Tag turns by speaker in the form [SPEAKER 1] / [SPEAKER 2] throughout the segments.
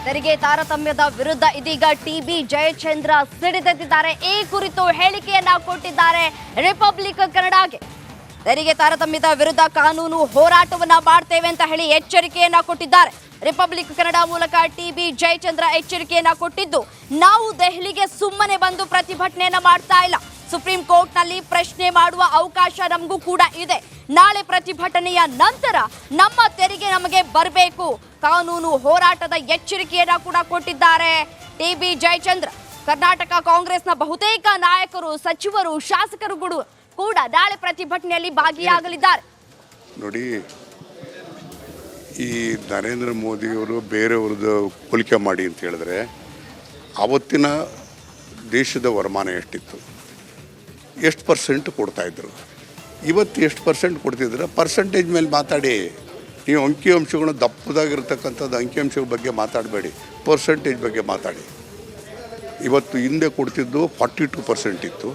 [SPEAKER 1] ತೆರಿಗೆ ತಾರತಮ್ಯದ ವಿರುದ್ಧ ಇದೀಗ ಟಿಬಿ ಜಯಚಂದ್ರ ಸಿಡಿದೆದ್ದಿದ್ದಾರೆ. ಈ ಕುರಿತು ಹೇಳಿಕೆಯನ್ನ ಕೊಟ್ಟಿದ್ದಾರೆ ರಿಪಬ್ಲಿಕ್ ಕನ್ನಡಗೆ. ತೆರಿಗೆ ತಾರತಮ್ಯದ ವಿರುದ್ಧ ಕಾನೂನು ಹೋರಾಟವನ್ನ ಮಾಡ್ತೇವೆ ಅಂತ ಹೇಳಿ ಎಚ್ಚರಿಕೆಯನ್ನ ಕೊಟ್ಟಿದ್ದಾರೆ. ರಿಪಬ್ಲಿಕ್ ಕನ್ನಡ ಮೂಲಕ ಟಿಬಿ ಜಯಚಂದ್ರ ಎಚ್ಚರಿಕೆಯನ್ನ ಕೊಟ್ಟಿದ್ದು, ನಾವು ದೆಹಲಿಗೆ ಸುಮ್ಮನೆ ಬಂದು ಪ್ರತಿಭಟನೆಯನ್ನ ಮಾಡ್ತಾ ಇಲ್ಲ. ಸುಪ್ರೀಂ ಕೋರ್ಟ್ನಲ್ಲಿ ಪ್ರಶ್ನೆ ಮಾಡುವ ಅವಕಾಶ ನಮಗೂ ಕೂಡ ಇದೆ. ನಾಳೆ ಪ್ರತಿಭಟನೆಯ ನಂತರ ನಮ್ಮ ತೆರಿಗೆ ನಮಗೆ ಬರಬೇಕು. ಕಾನೂನು ಹೋರಾಟದ ಎಚ್ಚರಿಕೆಯನ್ನ ಕೂಡ ಕೊಟ್ಟಿದ್ದಾರೆ ಟಿಬಿ ಜಯಚಂದ್ರ. ಕರ್ನಾಟಕ ಕಾಂಗ್ರೆಸ್ನ ಬಹುತೇಕ ನಾಯಕರು, ಸಚಿವರು, ಶಾಸಕರು ಕೂಡ ನಾಳೆ ಪ್ರತಿಭಟನೆಯಲ್ಲಿ ಭಾಗಿಯಾಗಲಿದ್ದಾರೆ.
[SPEAKER 2] ನೋಡಿ, ಈ ನರೇಂದ್ರ ಮೋದಿಯವರು ಬೇರೆಯವ್ರದ್ದು ಹೋಲಿಕೆ ಮಾಡಿ ಅಂತ ಹೇಳಿದ್ರೆ, ಅವತ್ತಿನ ದೇಶದ ವರಮಾನ ಎಷ್ಟಿತ್ತು, ಎಷ್ಟು ಪರ್ಸೆಂಟ್ ಕೊಡ್ತಾಯಿದ್ರು, ಇವತ್ತು ಎಷ್ಟು ಪರ್ಸೆಂಟ್ ಕೊಡ್ತಿದ್ರೆ ಪರ್ಸೆಂಟೇಜ್ ಮೇಲೆ ಮಾತಾಡಿ. ನೀವು ಅಂಕಿಅಂಶಗಳು ದಪ್ಪದಾಗಿರ್ತಕ್ಕಂಥದ್ದು ಅಂಕಿಅಂಶಗಳ ಬಗ್ಗೆ ಮಾತಾಡಬೇಡಿ, ಪರ್ಸೆಂಟೇಜ್ ಬಗ್ಗೆ ಮಾತಾಡಿ. ಇವತ್ತು ಹಿಂದೆ ಕೊಡ್ತಿದ್ದು 42% ಇತ್ತು,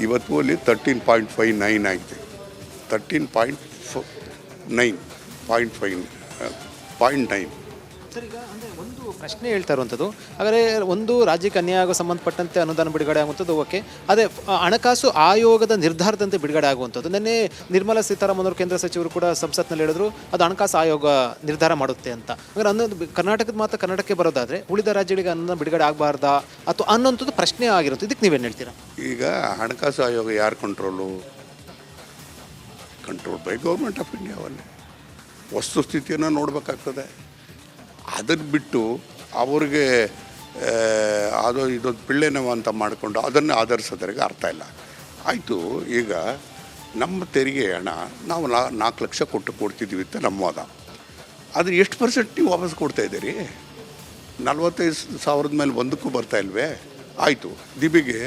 [SPEAKER 2] ಇವತ್ತು ಅಲ್ಲಿ 13.59 ಆಗಿದೆ. 13.9
[SPEAKER 3] ಸರ್, ಈಗ ಅಂದರೆ ಒಂದು ಪ್ರಶ್ನೆ ಹೇಳ್ತಾ ಇರುವಂಥದ್ದು, ಹಾಗಾದರೆ ಒಂದು ರಾಜ್ಯಕ್ಕೆ ಅನ್ಯಾಯ ಆಗೋ ಸಂಬಂಧಪಟ್ಟಂತೆ ಅನುದಾನ ಬಿಡುಗಡೆ ಆಗುವಂಥದ್ದು ಓಕೆ, ಅದೇ ಹಣಕಾಸು ಆಯೋಗದ ನಿರ್ಧಾರದಂತೆ ಬಿಡುಗಡೆ ಆಗುವಂಥದ್ದು. ನಿನ್ನೆ ನಿರ್ಮಲಾ ಸೀತಾರಾಮನ್ ಅವರು ಕೇಂದ್ರ ಸಚಿವರು ಕೂಡ ಸಂಸತ್ನಲ್ಲಿ ಹೇಳಿದ್ರು, ಅದು ಹಣಕಾಸು ಆಯೋಗ ನಿರ್ಧಾರ ಮಾಡುತ್ತೆ ಅಂತ. ಹಾಗಾದ್ರೆ ಅನ್ನೋದು ಕರ್ನಾಟಕದ ಮಾತ್ರ ಕರ್ನಾಟಕಕ್ಕೆ ಬರೋದಾದರೆ ಉಳಿದ ರಾಜ್ಯಗಳಿಗೆ ಅನುದಾನ ಬಿಡುಗಡೆ ಆಗಬಾರ್ದಾ ಅಥವಾ ಅನ್ನೋಂಥದ್ದು ಪ್ರಶ್ನೆ ಆಗಿರುತ್ತೆ. ಇದಕ್ಕೆ ನೀವೇನು ಹೇಳ್ತೀರಾ?
[SPEAKER 2] ಈಗ ಹಣಕಾಸು ಆಯೋಗ ಯಾರು control by government of India. ಅವಲ್ಲೇ ವಸ್ತುಸ್ಥಿತಿಯನ್ನು ನೋಡಬೇಕಾಗ್ತದೆ. ಅದನ್ನು ಬಿಟ್ಟು ಅವ್ರಿಗೆ ಅದು ಇದೊಂದು ಪಿಳ್ಳೆನವ ಅಂತ ಮಾಡಿಕೊಂಡು ಅದನ್ನು ಆಧರಿಸೋದ್ರಿಗೆ ಅರ್ಥ ಇಲ್ಲ. ಆಯಿತು, ಈಗ ನಮ್ಮ ತೆರಿಗೆ ಹಣ ನಾವು 4 ಲಕ್ಷ ಕೊಡ್ತಿದ್ದೀವಿ ಅಂತ ನಮ್ಮ ವಾದ. ಆದರೆ ಎಷ್ಟು ಪರ್ಸೆಂಟ್ ನೀವು ವಾಪಸ್ ಕೊಡ್ತಾಯಿದ್ದೀರಿ? 45,000 ಮೇಲೆ ಒಂದಕ್ಕೂ ಬರ್ತಾ ಇಲ್ವೇ? ಆಯಿತು, ದಿಬಿಗೆ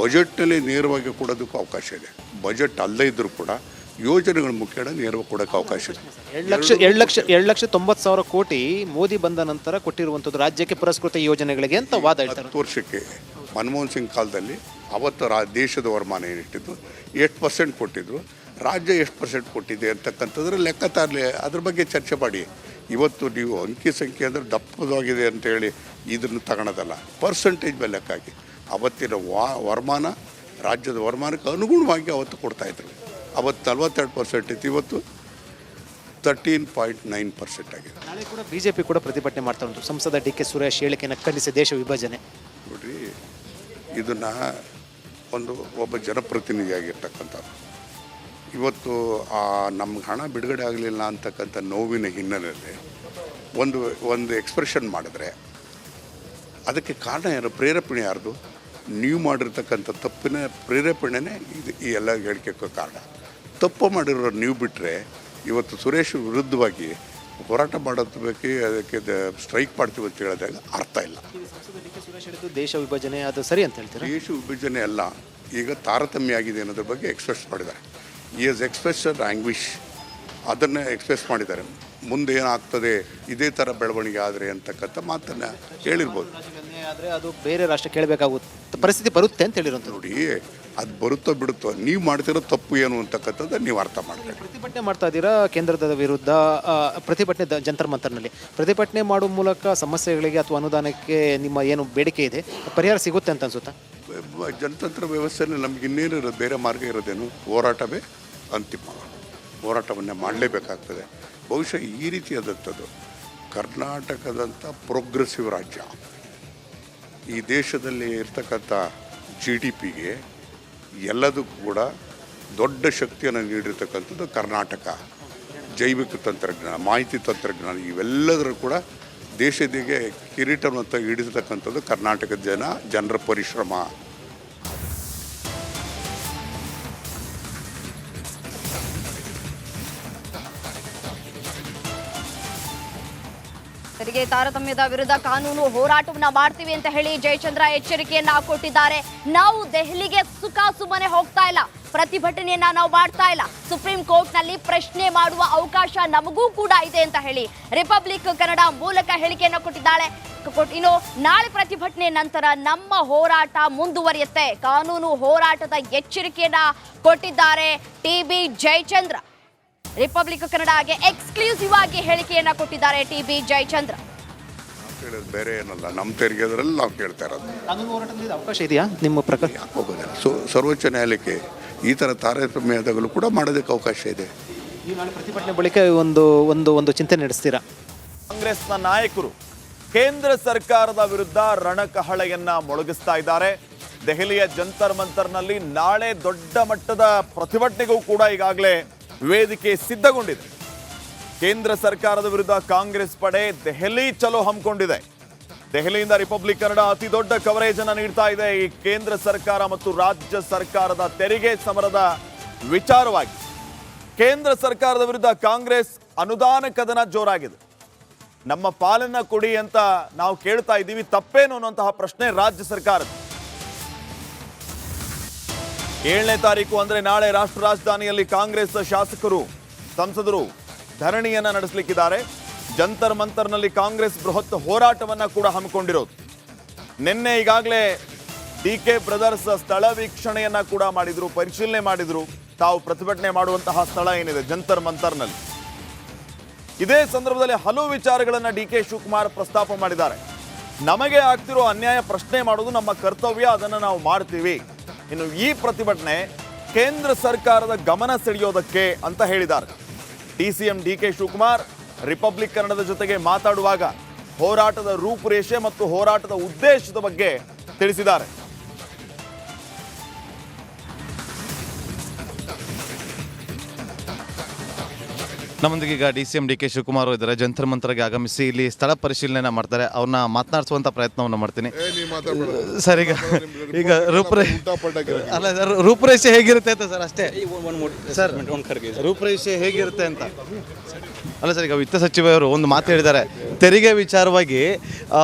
[SPEAKER 2] ಬಜೆಟ್ನಲ್ಲಿ ನೇರವಾಗಿ ಕೊಡೋದಕ್ಕೂ ಅವಕಾಶ ಇದೆ. ಬಜೆಟ್ ಅಲ್ಲದೇ ಇದ್ದರೂ ಕೂಡ ಯೋಜನೆಗಳ ಮುಖೇನ ನೇರವಾಗಿ ಕೊಡೋಕ್ಕೆ ಅವಕಾಶ ಇದೆ.
[SPEAKER 3] 2,90,000 ಕೋಟಿ ಮೋದಿ ಬಂದ ನಂತರ ಕೊಟ್ಟಿರುವಂಥದ್ದು ರಾಜ್ಯಕ್ಕೆ ಪುರಸ್ಕೃತ ಯೋಜನೆಗಳಿಗೆ ಅಂತ ವಾದ ಹೇಳ್ತಾರೆ.
[SPEAKER 2] 10 ವರ್ಷಕ್ಕೆ ಮನಮೋಹನ್ ಸಿಂಗ್ ಕಾಲದಲ್ಲಿ ಅವತ್ತು ದೇಶದ ವರಮಾನ ಏನಿಟ್ಟಿದ್ದು, ಎಷ್ಟು ಪರ್ಸೆಂಟ್ ಕೊಟ್ಟಿದ್ರು, ರಾಜ್ಯ ಎಷ್ಟು ಪರ್ಸೆಂಟ್ ಕೊಟ್ಟಿದೆ ಅಂತಕ್ಕಂಥದ್ರ ಲೆಕ್ಕಾಚಾರಲಿ ಅದ್ರ ಬಗ್ಗೆ ಚರ್ಚೆ ಮಾಡಿ. ಇವತ್ತು ನೀವು ಅಂಕಿ ಸಂಖ್ಯೆ ಅಂದರೆ ದಪ್ಪದಾಗಿದೆ ಅಂತೇಳಿ ಇದನ್ನು ತಗೊಳೋದಲ್ಲ, ಪರ್ಸೆಂಟೇಜ್ ಮೇಲೆ ಲೆಕ್ಕ ಹಾಕಿ ಅವತ್ತಿನ ವರಮಾನ ರಾಜ್ಯದ ವರಮಾನಕ್ಕೆ ಅನುಗುಣವಾಗಿ ಅವತ್ತು ಕೊಡ್ತಾಯಿದ್ರು. ಅವತ್ತು 42% ಇತ್ತು, ಇವತ್ತು 13.9% ಆಗಿದೆ.
[SPEAKER 3] ನಾಳೆ ಕೂಡ ಬಿಜೆಪಿ ಕೂಡ ಪ್ರತಿಭಟನೆ ಮಾಡ್ತಾ ಉಂಟು. ಸಂಸದ ಡಿ ಕೆ ಸುರೇಶ್ ಹೇಳಿಕೆಯನ್ನು ಖಂಡಿಸಿ ದೇಶ ವಿಭಜನೆ.
[SPEAKER 2] ನೋಡಿರಿ, ಇದನ್ನು ಒಬ್ಬ ಜನಪ್ರತಿನಿಧಿಯಾಗಿರ್ತಕ್ಕಂಥದ್ದು ಇವತ್ತು ನಮ್ಗೆ ಹಣ ಬಿಡುಗಡೆ ಆಗಲಿಲ್ಲ ಅಂತಕ್ಕಂಥ ನೋವಿನ ಹಿನ್ನೆಲೆಯಲ್ಲಿ ಒಂದು ಎಕ್ಸ್ಪ್ರೆಷನ್ ಮಾಡಿದ್ರೆ ಅದಕ್ಕೆ ಕಾರಣ ಯಾರು, ಪ್ರೇರೇಪಣೆ ಯಾರ್ದು? ನೀವು ಮಾಡಿರ್ತಕ್ಕಂಥ ತಪ್ಪಿನ ಪ್ರೇರೇಪಣೆನೇ ಈ ಎಲ್ಲ ಹೇಳಿಕೆಗೂ ಕಾರಣ. ತಪ್ಪು ಮಾಡಿರೋ ನೀವು ಬಿಟ್ಟರೆ ಇವತ್ತು ಸುರೇಶ್ ವಿರುದ್ಧವಾಗಿ ಹೋರಾಟ ಮಾಡೋದಕ್ಕೆ ಅದಕ್ಕೆ ಸ್ಟ್ರೈಕ್ ಮಾಡ್ತೀವಿ ಅಂತ ಹೇಳಿದಾಗ ಅರ್ಥ ಇಲ್ಲ.
[SPEAKER 3] ಸುರೇಶ್ ಹೇಳಿದ್ದು ದೇಶ ವಿಭಜನೆ, ಅದು ಸರಿ ಅಂತ ಹೇಳ್ತೀರಾ?
[SPEAKER 2] ದೇಶ ವಿಭಜನೆ ಅಲ್ಲ, ಈಗ ತಾರತಮ್ಯ ಆಗಿದೆ ಅನ್ನೋದ್ರ ಬಗ್ಗೆ ಎಕ್ಸ್ಪ್ರೆಸ್ ಮಾಡಿದ್ದಾರೆ. ಈ ಎಸ್ ಎಕ್ಸ್ಪ್ರೆಸ್ಡ್ ಆಂಗ್ವಿಷ್, ಅದನ್ನು ಎಕ್ಸ್ಪ್ರೆಸ್ ಮಾಡಿದ್ದಾರೆ. ಮುಂದೆ ಏನಾಗ್ತದೆ ಇದೇ ಥರ ಬೆಳವಣಿಗೆ ಆದರೆ ಅಂತಕ್ಕಂಥ ಮಾತನ್ನು ಹೇಳಿರ್ಬೋದು.
[SPEAKER 3] ಆದರೆ ಅದು ಬೇರೆ ರಾಷ್ಟ್ರ ಕೇಳಬೇಕಾಗುತ್ತೆ ಪರಿಸ್ಥಿತಿ ಬರುತ್ತೆ ಅಂತ ಹೇಳಿರೋಂಥ.
[SPEAKER 2] ನೋಡಿ, ಅದು ಬರುತ್ತೋ ಬಿಡುತ್ತೋ, ನೀವು ಮಾಡ್ತಿರೋ ತಪ್ಪು ಏನು ಅಂತಕ್ಕಂಥದ್ದು ನೀವು ಅರ್ಥ ಮಾಡ್ತೀವಿ.
[SPEAKER 3] ಪ್ರತಿಭಟನೆ ಮಾಡ್ತಾ ಇದ್ದೀರಾ ಕೇಂದ್ರದ ವಿರುದ್ಧ, ಪ್ರತಿಭಟನೆ ಜಂತರ್ ಮಂತರ್ನಲ್ಲಿ ಪ್ರತಿಭಟನೆ ಮಾಡುವ ಮೂಲಕ ಸಮಸ್ಯೆಗಳಿಗೆ ಅಥವಾ ಅನುದಾನಕ್ಕೆ ನಿಮ್ಮ ಏನು ಬೇಡಿಕೆ ಇದೆ ಪರಿಹಾರ ಸಿಗುತ್ತೆ ಅಂತ ಅನ್ಸುತ್ತಾ?
[SPEAKER 2] ಜನತಂತ್ರ ವ್ಯವಸ್ಥೆಯಲ್ಲಿ ನಮ್ಗೆ ಇನ್ನೇನು ಬೇರೆ ಮಾರ್ಗ ಇರೋದೇನು? ಹೋರಾಟವೇ ಅಂತಿಮ. ಹೋರಾಟವನ್ನೇ ಮಾಡಲೇಬೇಕಾಗ್ತದೆ. ಬಹುಶಃ ಈ ರೀತಿಯಾದಂಥದ್ದು ಕರ್ನಾಟಕದಂಥ ಪ್ರೋಗ್ರೆಸಿವ್ ರಾಜ್ಯ, ಈ ದೇಶದಲ್ಲಿ ಇರ್ತಕ್ಕಂಥ GDPಗೆ ಎಲ್ಲದಕ್ಕೂ ಕೂಡ ದೊಡ್ಡ ಶಕ್ತಿಯನ್ನು ನೀಡಿರ್ತಕ್ಕಂಥದ್ದು ಕರ್ನಾಟಕ. ಜೈವಿಕ ತಂತ್ರಜ್ಞಾನ, ಮಾಹಿತಿ ತಂತ್ರಜ್ಞಾನ, ಇವೆಲ್ಲದರ ಕೂಡ ದೇಶದಿಗೆ ಕಿರೀಟವನ್ನು ಹಿಡಿದಿರ್ತಕ್ಕಂಥದ್ದು ಕರ್ನಾಟಕದ ಜನರ ಪರಿಶ್ರಮ.
[SPEAKER 1] ತೆರಿಗೆ ತಾರತಮ್ಯದ ವಿರುದ್ಧ ಕಾನೂನು ಹೋರಾಟವನ್ನ ಮಾಡ್ತೀವಿ ಅಂತ ಹೇಳಿ ಜಯಚಂದ್ರ ಎಚ್ಚರಿಕೆಯನ್ನ ಕೊಟ್ಟಿದ್ದಾರೆ. ನಾವು ದೆಹಲಿಗೆ ಸುಮ್ಮನೆ ಹೋಗ್ತಾ ಇಲ್ಲ, ಪ್ರತಿಭಟನೆಯನ್ನ ನಾವು ಮಾಡ್ತಾ ಇಲ್ಲ. ಸುಪ್ರೀಂ ಕೋರ್ಟ್ನಲ್ಲಿ ಪ್ರಶ್ನೆ ಮಾಡುವ ಅವಕಾಶ ನಮಗೂ ಕೂಡ ಇದೆ ಅಂತ ಹೇಳಿ ರಿಪಬ್ಲಿಕ್ ಕನ್ನಡ ಮೂಲಕ ಹೇಳಿಕೆಯನ್ನ ಕೊಟ್ಟಿದ್ದಾಳೆ. ಇನ್ನು ನಾಳೆ ಪ್ರತಿಭಟನೆ ನಂತರ ನಮ್ಮ ಹೋರಾಟ ಮುಂದುವರಿಯುತ್ತೆ. ಕಾನೂನು ಹೋರಾಟದ ಎಚ್ಚರಿಕೆಯನ್ನ ಕೊಟ್ಟಿದ್ದಾರೆ ಟಿಬಿ ಜಯಚಂದ್ರ. ರಿಪಬ್ಲಿಕ್ ಕನ್ನಡಗೆ ಎಕ್ಸ್ಕ್ಲೂಸಿವ್ ಆಗಿ ಹೇಳಿಕೆಯನ್ನ ಕೊಟ್ಟಿದ್ದಾರೆ ಟಿಬಿ ಜಯಚಂದ್ರ.
[SPEAKER 2] ಕೇಳೋದು ಬೇರೆ ಏನಲ್ಲ, ನಮ್ಮ ತೆರಿಗೆದ್ರಲ್ಲಿ ನಾವು ಕೇಳ್ತಾ ಇರೋದು.
[SPEAKER 3] ಕಾನೂನು ಹೋರಾಟದಲ್ಲಿ ಅವಕಾಶ ಇದೆಯಾ ನಿಮ್ಮ ಪ್ರಕಾರ?
[SPEAKER 2] ಯಾಕೆ ಹೋಗೋದಿಲ್ಲ? ಸರ್ವೋಚ್ಚ ನ್ಯಾಯಾಲಯಕ್ಕೆ ಈ ಥರ ತಾರತಮ್ಯದಾಗಲೂ ಕೂಡ ಮಾಡೋದಕ್ಕೆ ಅವಕಾಶ ಇದೆ.
[SPEAKER 3] ಈ ನಾಳೆ ಪ್ರತಿಭಟನೆ ಬಳಿಕ ಒಂದು ಒಂದು ಒಂದು ಚಿಂತನೆ ನಡೆಸ್ತೀರಾ?
[SPEAKER 4] ಕಾಂಗ್ರೆಸ್ನ ನಾಯಕರು ಕೇಂದ್ರ ಸರ್ಕಾರದ ವಿರುದ್ಧ ರಣಕಹಳೆಯನ್ನ ಮೊಳಗಿಸ್ತಾ ಇದ್ದಾರೆ. ದೆಹಲಿಯ ಜಂತರ್ ಮಂತರ್ನಲ್ಲಿ ನಾಳೆ ದೊಡ್ಡ ಮಟ್ಟದ ಪ್ರತಿಭಟನೆಗೂ ಕೂಡ ಈಗಾಗಲೇ ವೇದಿಕೆ ಸಿದ್ಧಗೊಂಡಿದೆ. ಕೇಂದ್ರ ಸರ್ಕಾರದ ವಿರುದ್ಧ ಕಾಂಗ್ರೆಸ್ ಪಡೆ ದೆಹಲಿ ಚಲೋ ಹಮ್ಮಿಕೊಂಡಿದೆ. ದೆಹಲಿಯಿಂದ ರಿಪಬ್ಲಿಕ್ ಕನ್ನಡ ಅತಿ ದೊಡ್ಡ ಕವರೇಜ್ ಅನ್ನು ನೀಡ್ತಾ ಇದೆ ಈ ಕೇಂದ್ರ ಸರ್ಕಾರ ಮತ್ತು ರಾಜ್ಯ ಸರ್ಕಾರದ ತೆರಿಗೆ ಸಮರದ ವಿಚಾರವಾಗಿ. ಕೇಂದ್ರ ಸರ್ಕಾರದ ವಿರುದ್ಧ ಕಾಂಗ್ರೆಸ್ ಅನುದಾನ ಕದನ ಜೋರಾಗಿದೆ. ನಮ್ಮ ಪಾಲನ್ನ ಕೊಡಿ ಅಂತ ನಾವು ಕೇಳ್ತಾ ಇದ್ದೀವಿ, ತಪ್ಪೇನು ಅನ್ನುವಂತಹ ಪ್ರಶ್ನೆ ರಾಜ್ಯ ಸರ್ಕಾರದ. 7ನೇ ತಾರೀಕು ಅಂದ್ರೆ ನಾಳೆ ರಾಷ್ಟ್ರ ರಾಜಧಾನಿಯಲ್ಲಿ ಕಾಂಗ್ರೆಸ್ ಶಾಸಕರು ಸಂಸದರು ಧರಣಿಯನ್ನ ನಡೆಸಲಿಕ್ಕಿದ್ದಾರೆ. ಜಂತರ್ ಮಂತರ್ನಲ್ಲಿ ಕಾಂಗ್ರೆಸ್ ಬೃಹತ್ ಹೋರಾಟವನ್ನ ಕೂಡ ಹಮ್ಮಿಕೊಂಡಿರೋದು. ನಿನ್ನೆ ಈಗಾಗಲೇ DK ಬ್ರದರ್ಸ್ ಸ್ಥಳ ವೀಕ್ಷಣೆಯನ್ನ ಕೂಡ ಮಾಡಿದ್ರು, ಪರಿಶೀಲನೆ ಮಾಡಿದ್ರು. ತಾವು ಪ್ರತಿಭಟನೆ ಮಾಡುವಂತಹ ಸ್ಥಳ ಏನಿದೆ ಜಂತರ್ ಮಂತರ್ನಲ್ಲಿ. ಇದೇ ಸಂದರ್ಭದಲ್ಲಿ ಹಲವು ವಿಚಾರಗಳನ್ನ DK ಶಿವಕುಮಾರ್ ಪ್ರಸ್ತಾಪ ಮಾಡಿದ್ದಾರೆ. ನಮಗೆ ಆಗ್ತಿರೋ ಅನ್ಯಾಯ ಪ್ರಶ್ನೆ ಮಾಡೋದು ನಮ್ಮ ಕರ್ತವ್ಯ, ಅದನ್ನು ನಾವು ಮಾಡ್ತೀವಿ. ಇನ್ನು ಈ ಪ್ರತಿಭಟನೆ ಕೇಂದ್ರ ಸರ್ಕಾರದ ಗಮನ ಸೆಳೆಯೋದಕ್ಕೆ ಅಂತ ಹೇಳಿದ್ದಾರೆ. DCM DK ಶಿವಕುಮಾರ್ ರಿಪಬ್ಲಿಕ್ ಕನ್ನಡದ ಜೊತೆಗೆ ಮಾತಾಡುವಾಗ ಹೋರಾಟದ ರೂಪುರೇಷೆ ಮತ್ತು ಹೋರಾಟದ ಉದ್ದೇಶದ ಬಗ್ಗೆ ತಿಳಿಸಿದ್ದಾರೆ.
[SPEAKER 5] ನಮ್ಮೊಂದಿಗೆ ಈಗ DCM DK ಶಿವಕುಮಾರ್ ಇದ್ದಾರೆ. ಜಂತರ್ ಮಂತರ್ಗೆ ಆಗಮಿಸಿ ಇಲ್ಲಿ ಸ್ಥಳ ಪರಿಶೀಲನೆ ಮಾಡ್ತಾರೆ. ಅವ್ರನ್ನ ಮಾತನಾಡಿಸುವಂತ ಪ್ರಯತ್ನವನ್ನು ಮಾಡ್ತೀನಿ. ಸರ್, ಈಗ ಅಲ್ಲ ಸರ್, ರೂಪುರೇಷೆ ಹೇಗಿರುತ್ತೆ ಅಂತ ಸರ್ ಅಷ್ಟೇ ಸರ್, ರೂಪುರೇಷೆ ಹೇಗಿರುತ್ತೆ ಅಂತ. ಅಲ್ಲ ಸರ್, ಈಗ ವಿತ್ತ ಸಚಿವರು ಒಂದು ಮಾತು ಹೇಳಿದ್ದಾರೆ, ತೆರಿಗೆ ವಿಚಾರವಾಗಿ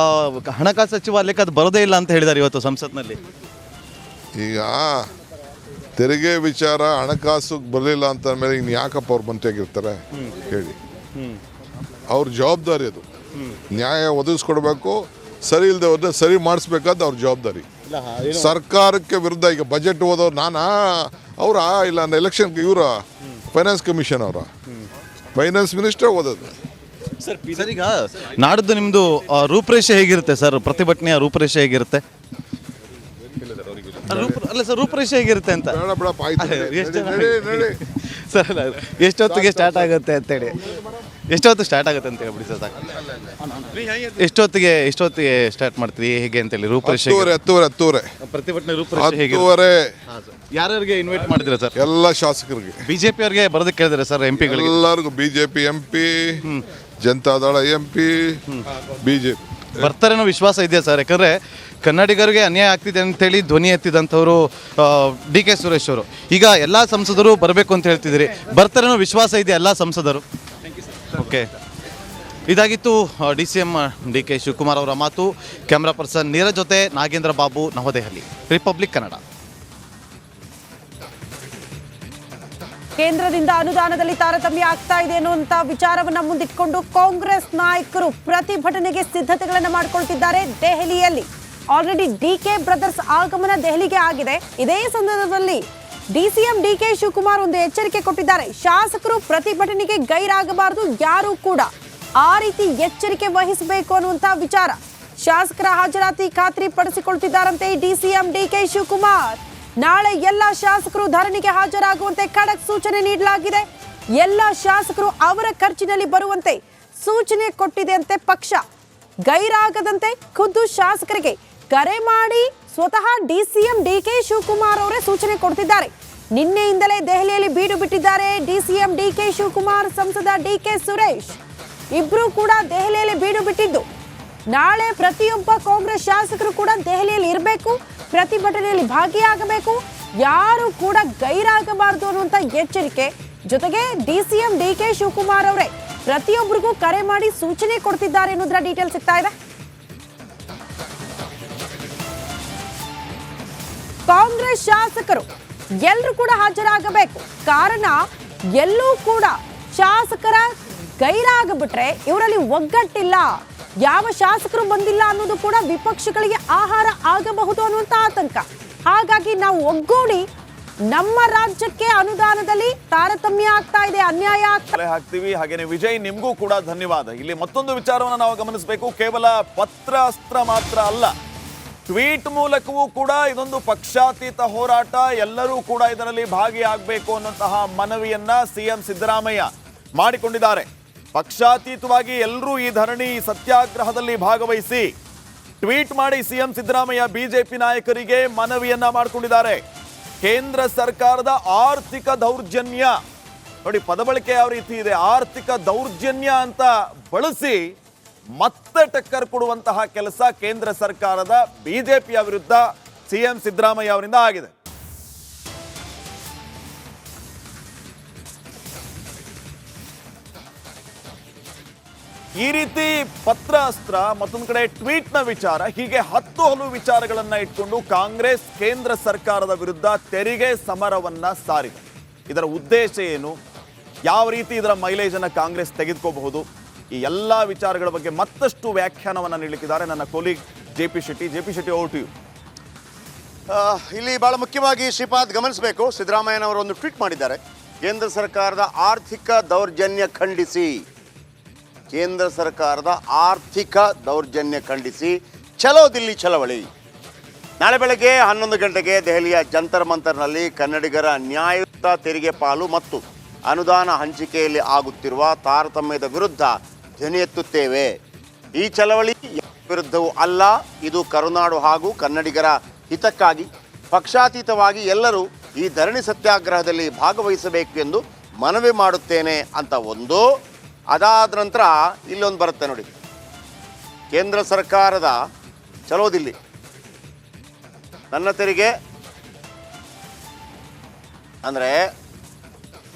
[SPEAKER 5] ಹಣಕಾಸು ಸಚಿವಾಲಯಕ್ಕೆ ಅದು ಬರೋದೇ ಇಲ್ಲ ಅಂತ ಹೇಳಿದ್ದಾರೆ ಇವತ್ತು ಸಂಸತ್ನಲ್ಲಿ.
[SPEAKER 6] ಈಗ ತೆರಿಗೆ ವಿಚಾರ ಹಣಕಾಸು ಬರಲಿಲ್ಲ ಅಂತ ಮೇಲೆ ಇನ್ನು ಯಾಕಪ್ಪ ಅವ್ರು ಮಂತ್ರಿಯಾಗಿರ್ತಾರೆ ಹೇಳಿ. ಅವ್ರ ಜವಾಬ್ದಾರಿ ಅದು. ನ್ಯಾಯ ಒದಗಿಸ್ಕೊಡ್ಬೇಕು, ಸರಿ ಇಲ್ಲದೆ ಹೋದ್ರೆ ಸರಿ ಮಾಡಿಸ್ಬೇಕಾದ ಅವ್ರ ಜವಾಬ್ದಾರಿ. ಸರ್ಕಾರಕ್ಕೆ ವಿರುದ್ಧ ಈಗ ಬಜೆಟ್ ಓದೋರು ಅವರ ಇಲ್ಲ ಎಲೆಕ್ಷನ್ಗೆ ಇವರ ಫೈನಾನ್ಸ್ ಕಮಿಷನ್ ಅವರ ಫೈನಾನ್ಸ್ ಮಿನಿಸ್ಟರ್ ಓದೋದು.
[SPEAKER 5] ಸರ್, ಈಗ ನಾಡ್ದು ನಿಮ್ಮದು ರೂಪುರೇಷೆ ಹೇಗಿರುತ್ತೆ ಸರ್? ಪ್ರತಿಭಟನೆಯ ರೂಪುರೇಷೆ ಹೇಗಿರುತ್ತೆ? ಅಲ್ಲ ಸರ್, ರೂಪುರೇಷೆ ಹೇಗಿರುತ್ತೆ ಅಂತ. ಸರ್, ಎಷ್ಟೊತ್ತಿಗೆ ಸ್ಟಾರ್ಟ್ ಆಗುತ್ತೆ ಅಂತೇಳಿ, ಎಷ್ಟೊತ್ತು ಸ್ಟಾರ್ಟ್ ಆಗುತ್ತೆ ಅಂತ ಹೇಳ್ಬಿಡಿ ಸರ್. ಎಷ್ಟೊತ್ತಿಗೆ ಸ್ಟಾರ್ಟ್ ಮಾಡ್ತೀರಿ ಹೇಗೆ ಅಂತೇಳಿ ರೂಪುರೇಷೆ?
[SPEAKER 6] 10:30
[SPEAKER 5] ಪ್ರತಿಭಟನೆ ರೂಪುರೇಷೆ ಹೇಗೆ? ಯಾರ್ಯಾರಿಗೆ ಇನ್ವೈಟ್ ಮಾಡಿದ್ರೆ ಸರ್?
[SPEAKER 6] ಎಲ್ಲ ಶಾಸಕರಿಗೆ,
[SPEAKER 5] BJP ಅವ್ರಿಗೆ ಬರೋದಕ್ಕೆ ಕೇಳಿದ್ರೆ ಸರ್, MP ಗಳಿಗೆ
[SPEAKER 6] ಎಲ್ಲರಿಗೂ. BJP MP, Janata Dal MP, BJP
[SPEAKER 5] ಬರ್ತಾರೆ ಅನ್ನೋ ವಿಶ್ವಾಸ ಇದೆಯಾ ಸರ್? ಯಾಕಂದ್ರೆ ಕನ್ನಡಿಗರಿಗೆ ಅನ್ಯಾಯ ಆಗ್ತಿದೆ ಅಂತೇಳಿ ಧ್ವನಿ ಎತ್ತಿದಂಥವ್ರು DK ಸುರೇಶ್ ಅವರು. ಈಗ ಎಲ್ಲ ಸಂಸದರು ಬರಬೇಕು ಅಂತ ಹೇಳ್ತಿದ್ದೀರಿ, ಬರ್ತಾರೆ ಅನ್ನೋ ವಿಶ್ವಾಸ ಇದೆ ಎಲ್ಲ ಸಂಸದರು? ಓಕೆ, ಇದಾಗಿತ್ತು DCM DK ಶಿವಕುಮಾರ್ ಅವರ ಮಾತು. ಕ್ಯಾಮ್ರಾ ಪರ್ಸನ್ ನೀರಜ್ ಜೊತೆ ನಾಗೇಂದ್ರ ಬಾಬು, ನವದೆಹಲಿ, ರಿಪಬ್ಲಿಕ್ ಕನ್ನಡ.
[SPEAKER 7] ಕೇಂದ್ರದಿಂದ ಅನುದಾನದಲ್ಲಿ ತಾರತಮ್ಯ ಆಗ್ತಾ ಇದೆ ಅನ್ನುವಂತ ವಿಚಾರವನ್ನ ಮುಂದಿಟ್ಕೊಂಡು ಕಾಂಗ್ರೆಸ್ ನಾಯಕರು ಪ್ರತಿಭಟನೆಗೆ ಸಿದ್ಧತೆಗಳನ್ನು ಮಾಡಿಕೊಳ್ತಿದ್ದಾರೆ. ದೆಹಲಿಯಲ್ಲಿ ಆಲ್ರೆಡಿ DK ಬ್ರದರ್ಸ್ ಆಗಮನ ದೆಹಲಿಗೆ ಆಗಿದೆ. ಇದೇ ಸಂದರ್ಭದಲ್ಲಿ DCM DK ಶಿವಕುಮಾರ್ ಒಂದು ಎಚ್ಚರಿಕೆ ಕೊಟ್ಟಿದ್ದಾರೆ. ಶಾಸಕರು ಪ್ರತಿಭಟನೆಗೆ ಗೈರಾಗಬಾರದು, ಯಾರು ಕೂಡ ಆ ರೀತಿ ಎಚ್ಚರಿಕೆ ವಹಿಸಬೇಕು ಅನ್ನುವಂತ ವಿಚಾರ. ಶಾಸಕರ ಹಾಜರಾತಿ ಖಾತ್ರಿ ಪಡಿಸಿಕೊಳ್ತಿದ್ದಾರಂತೆ DCM DK ಶಿವಕುಮಾರ್. ನಾಳೆ ಎಲ್ಲ ಶಾಸಕರು ಧರಣಿಗೆ ಹಾಜರಾಗುವಂತೆ ಖಡಕ್ ಸೂಚನೆ ನೀಡಲಾಗಿದೆ. ಎಲ್ಲ ಶಾಸಕರು ಅವರ ಖರ್ಚಿನಲ್ಲಿ ಬರುವಂತೆ ಸೂಚನೆ ಕೊಟ್ಟಿದೆ ಅಂತೆ ಪಕ್ಷ. ಗೈರಾಗದಂತೆ ಖುದ್ದು ಶಾಸಕರಿಗೆ ಕರೆ ಮಾಡಿ ಸ್ವತಃ DCM DK ಶಿವಕುಮಾರ್ ಅವರೇ ಸೂಚನೆ ಕೊಡ್ತಿದ್ದಾರೆ. ನಿನ್ನೆಯಿಂದಲೇ ದೆಹಲಿಯಲ್ಲಿ ಬೀಡು ಬಿಟ್ಟಿದ್ದಾರೆ DCM DK ಶಿವಕುಮಾರ್, ಸಂಸದ DK ಸುರೇಶ್. ಇಬ್ರು ಕೂಡ ದೆಹಲಿಯಲ್ಲಿ ಬೀಡು ಬಿಟ್ಟಿದ್ದು. ನಾಳೆ ಪ್ರತಿಯೊಬ್ಬ ಕಾಂಗ್ರೆಸ್ ಶಾಸಕರು ಕೂಡ ದೆಹಲಿಯಲ್ಲಿ ಇರಬೇಕು, ಪ್ರತಿಭಟನೆಯಲ್ಲಿ ಭಾಗಿಯಾಗಬೇಕು, ಯಾರು ಕೂಡ ಗೈರಾಗಬಾರದು ಅನ್ನುವಂತ ಎಚ್ಚರಿಕೆ. ಜೊತೆಗೆ DCM DK ಶಿವಕುಮಾರ್ ಅವರೇ ಪ್ರತಿಯೊಬ್ಬರಿಗೂ ಕರೆ ಮಾಡಿ ಸೂಚನೆ ಕೊಡ್ತಿದ್ದಾರೆ ಅನ್ನೋದ್ರ ಡೀಟೇಲ್ ಸಿಗ್ತಾ ಇದೆ. ಕಾಂಗ್ರೆಸ್ ಶಾಸಕರು ಎಲ್ಲರೂ ಕೂಡ ಹಾಜರಾಗಬೇಕು. ಕಾರಣ ಎಲ್ಲೂ ಕೂಡ ಶಾಸಕರ ಗೈರಾಗಬಿಟ್ರೆ ಇವರಲ್ಲಿ ಒಗ್ಗಟ್ಟಿಲ್ಲ, ಯಾವ ಶಾಸಕರು ಬಂದಿಲ್ಲ ಅನ್ನೋದು ಕೂಡ ವಿಪಕ್ಷಗಳಿಗೆ ಆಹಾರ ಆಗಬಹುದು ಅನ್ನುವಂತ ಆತಂಕ. ಹಾಗಾಗಿ ನಾವು ಒಗ್ಗೂಡಿ ನಮ್ಮ ರಾಜ್ಯಕ್ಕೆ ಅನುದಾನದಲ್ಲಿ ತಾರತಮ್ಯ ಆಗ್ತಾ ಇದೆ, ಅನ್ಯಾಯ ಆಗ್ತಾ
[SPEAKER 4] ತಲೆ ಹಾಕ್ತೀವಿ. ಹಾಗೇನೆ ವಿಜಯ್, ನಿಮಗೂ ಕೂಡ ಧನ್ಯವಾದ. ಇಲ್ಲಿ ಮತ್ತೊಂದು ವಿಚಾರವನ್ನು ನಾವು ಗಮನಿಸಬೇಕು. ಕೇವಲ ಪತ್ರ ಅಸ್ತ್ರ ಮಾತ್ರ ಅಲ್ಲ, ಟ್ವೀಟ್ ಮೂಲಕವೂ ಕೂಡ ಇದೊಂದು ಪಕ್ಷಾತೀತ ಹೋರಾಟ, ಎಲ್ಲರೂ ಕೂಡ ಇದರಲ್ಲಿ ಭಾಗಿಯಾಗಬೇಕು ಅನ್ನುವಂತಹ ಮನವಿಯನ್ನ ಸಿಎಂ ಸಿದ್ದರಾಮಯ್ಯ ಮಾಡಿಕೊಂಡಿದ್ದಾರೆ. ಪಕ್ಷಾತೀತವಾಗಿ ಎಲ್ಲರೂ ಈ ಧರಣಿ ಸತ್ಯಾಗ್ರಹದಲ್ಲಿ ಭಾಗವಹಿಸಿ ಟ್ವೀಟ್ ಮಾಡಿ ಸಿಎಂ ಸಿದ್ದರಾಮಯ್ಯ ಬಿಜೆಪಿ ನಾಯಕರಿಗೆ ಮನವಿಯನ್ನ ಮಾಡಿಕೊಂಡಿದ್ದಾರೆ. ಕೇಂದ್ರ ಸರ್ಕಾರದ ಆರ್ಥಿಕ ದೌರ್ಜನ್ಯ ನೋಡಿ, ಪದಬಳಕೆ ಯಾವ ರೀತಿ ಇದೆ, ಆರ್ಥಿಕ ದೌರ್ಜನ್ಯ ಅಂತ ಬಳಸಿ ಮತ್ತೆ ಟಕ್ಕರ್ ಕೊಡುವಂತಹ ಕೆಲಸ ಕೇಂದ್ರ ಸರ್ಕಾರದ ಬಿಜೆಪಿಯ ವಿರುದ್ಧ ಸಿಎಂ ಸಿದ್ದರಾಮಯ್ಯ ಅವರಿಂದ ಆಗಿದೆ. ಈ ರೀತಿ ಪತ್ರ ಅಸ್ತ್ರ, ಮತ್ತೊಂದು ಕಡೆ ಟ್ವೀಟ್ನ ವಿಚಾರ, ಹೀಗೆ 10 ಹಲವು ವಿಚಾರಗಳನ್ನ ಇಟ್ಕೊಂಡು ಕಾಂಗ್ರೆಸ್ ಕೇಂದ್ರ ಸರ್ಕಾರದ ವಿರುದ್ಧ ತೆರಿಗೆ ಸಮರವನ್ನ ಸಾರಿದೆ. ಇದರ ಉದ್ದೇಶ ಏನು, ಯಾವ ರೀತಿ ಇದರ ಮೈಲೇಜ್ ಅನ್ನ ಕಾಂಗ್ರೆಸ್ ತೆಗೆದುಕೋಬಹುದು, ಈ ಎಲ್ಲ ವಿಚಾರಗಳ ಬಗ್ಗೆ ಮತ್ತಷ್ಟು ವ್ಯಾಖ್ಯಾನವನ್ನ ನೀಡಲಿಕ್ಕಿದ್ದಾರೆ ನನ್ನ colleague J P. Shetty. Over to you.
[SPEAKER 8] ಇಲ್ಲಿ ಬಹಳ ಮುಖ್ಯವಾಗಿ ಶ್ರೀಪಾದ್ ಗಮನಿಸಬೇಕು, ಸಿದ್ದರಾಮಯ್ಯನವರು ಒಂದು ಟ್ವೀಟ್ ಮಾಡಿದ್ದಾರೆ. ಕೇಂದ್ರ ಸರ್ಕಾರದ ಆರ್ಥಿಕ ದೌರ್ಜನ್ಯ ಖಂಡಿಸಿ, ಕೇಂದ್ರ ಸರ್ಕಾರದ ಆರ್ಥಿಕ ದೌರ್ಜನ್ಯ ಖಂಡಿಸಿ ಚಲೋ ದಿಲ್ಲಿ ಚಳವಳಿ. ನಾಳೆ ಬೆಳಗ್ಗೆ 11 ಗಂಟೆಗೆ ದೆಹಲಿಯ ಜಂತರ್ ಮಂತರ್ನಲ್ಲಿ ಕನ್ನಡಿಗರ ನ್ಯಾಯಯುತ ತೆರಿಗೆ ಪಾಲು ಮತ್ತು ಅನುದಾನ ಹಂಚಿಕೆಯಲ್ಲಿ ಆಗುತ್ತಿರುವ ತಾರತಮ್ಯದ ವಿರುದ್ಧ ಧ್ವನಿ ಎತ್ತುತ್ತೇವೆ. ಈ ಚಳವಳಿ ವಿರುದ್ಧವೂ ಅಲ್ಲ, ಇದು ಕರುನಾಡು ಹಾಗೂ ಕನ್ನಡಿಗರ ಹಿತಕ್ಕಾಗಿ ಪಕ್ಷಾತೀತವಾಗಿ ಎಲ್ಲರೂ ಈ ಧರಣಿ ಸತ್ಯಾಗ್ರಹದಲ್ಲಿ ಭಾಗವಹಿಸಬೇಕು ಎಂದು ಮನವಿ ಮಾಡುತ್ತೇನೆ ಅಂತ ಒಂದು. ಅದಾದ ನಂತರ ಇಲ್ಲೊಂದು ಬರುತ್ತೆ ನೋಡಿ, ಕೇಂದ್ರ ಸರ್ಕಾರದ ಚಲೋ ದಿಲ್ಲಿ, ನನ್ನ ತೆರಿಗೆ ಅಂದರೆ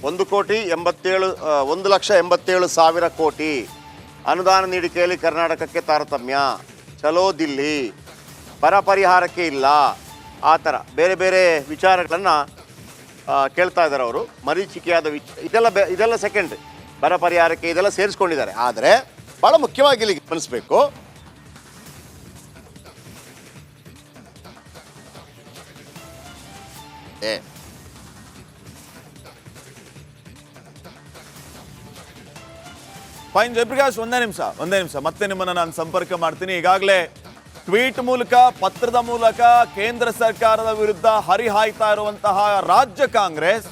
[SPEAKER 8] 1,87,000 ಕೋಟಿ ಅನುದಾನ ನೀಡಿಕೆಯಲ್ಲಿ ಕರ್ನಾಟಕಕ್ಕೆ ತಾರತಮ್ಯ, ಚಲೋ ದಿಲ್ಲಿ, ಬರ ಪರಿಹಾರಕ್ಕೆ ಇಲ್ಲ, ಆ ಥರ ಬೇರೆ ಬೇರೆ ವಿಚಾರಗಳನ್ನು ಕೇಳ್ತಾ ಇದ್ದಾರೆ ಅವರು. ಮರೀಚಿಕೆಯಾದ ಇದೆಲ್ಲ ಸೆಕೆಂಡ್, ಬರ ಪರಿಹಾರಕ್ಕೆ ಇದೆಲ್ಲ ಸೇರಿಸ್ಕೊಂಡಿದ್ದಾರೆ. ಆದರೆ ಭಾಳ ಮುಖ್ಯವಾಗಿ ಇಲ್ಲಿ ಗಮನಿಸಬೇಕು,
[SPEAKER 4] ಫೈನ್ ಜಯಪ್ರಕಾಶ್, ಒಂದೇ ನಿಮಿಷ ಮತ್ತೆ ನಿಮ್ಮನ್ನು ನಾನು ಸಂಪರ್ಕ ಮಾಡ್ತೀನಿ. ಈಗಾಗಲೇ ಟ್ವೀಟ್ ಮೂಲಕ, ಪತ್ರದ ಮೂಲಕ ಕೇಂದ್ರ ಸರ್ಕಾರದ ವಿರುದ್ಧ ಹರಿಹಾಯ್ತಾ ಇರುವಂತಹ ರಾಜ್ಯ ಕಾಂಗ್ರೆಸ್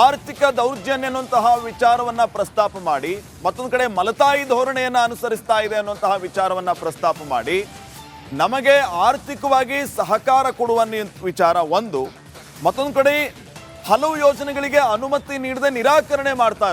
[SPEAKER 4] ಆರ್ಥಿಕ ದೌರ್ಜನ್ಯ ಅನ್ನುವಂತಹ ವಿಚಾರವನ್ನ ಪ್ರಸ್ತಾಪ ಮಾಡಿ, ಮತ್ತೊಂದು ಕಡೆ ಮಲತಾಯಿ ಧೋರಣೆಯನ್ನ ಅನುಸರಿಸ್ತಾ ಇದೆ ಅನ್ನುವಂತಹ ವಿಚಾರವನ್ನ ಪ್ರಸ್ತಾಪ ಮಾಡಿ, ನಮಗೆ ಆರ್ಥಿಕವಾಗಿ ಸಹಕಾರ ಕೊಡುವ ವಿಚಾರ ಒಂದು, ಮತ್ತೊಂದು ಕಡೆ ಹಲವು ಯೋಜನೆಗಳಿಗೆ ಅನುಮತಿ ನೀಡದೆ ನಿರಾಕರಣೆ ಮಾಡ್ತಾ